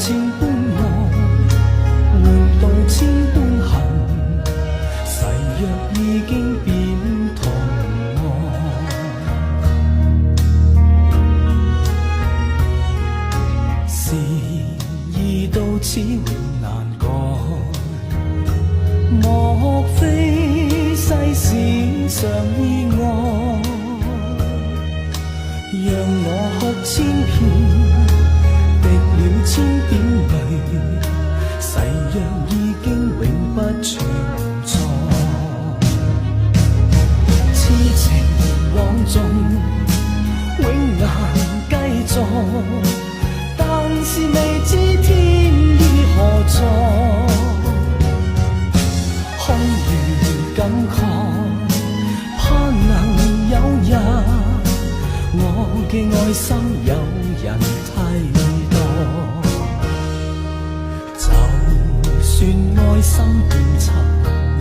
千般愛，換到千般恨。誓約已經變同愛，時已到此永難改。莫非世事常意外，讓我哭千遍，滴了千點淚，誓約已經永不存在。痴情枉縱，永難繼續，但是未知天意何在。空餘感慨，盼能有日，我嘅愛心有人替代。就算愛心變塵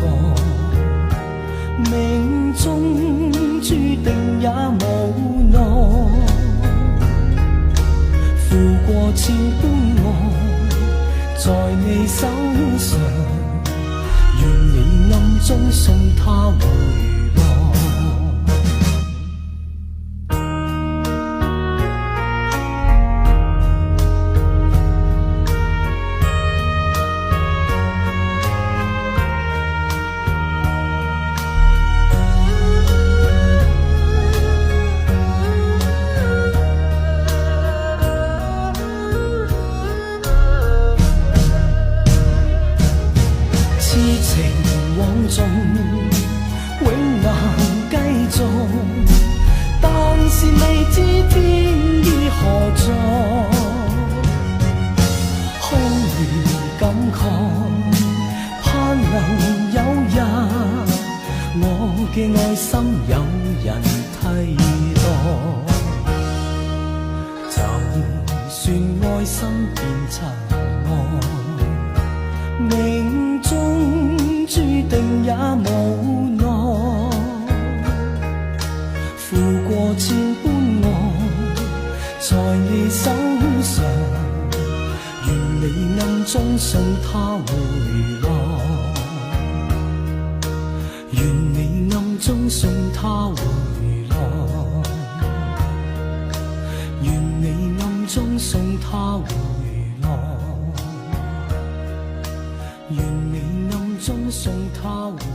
埃，命中注定也無奈。付過千般愛，在你手上，願你暗中送他回來。痴情枉縱，永難繼續，但是未知天意何在。空餘感慨，盼能有日，我嘅愛心有人替代。就算愛心變塵埃，命中注定也無奈。付過千般愛，在你手上，願你暗中送他回來。願你暗中送他回來。願你暗中送他回來。願你暗中送他回來。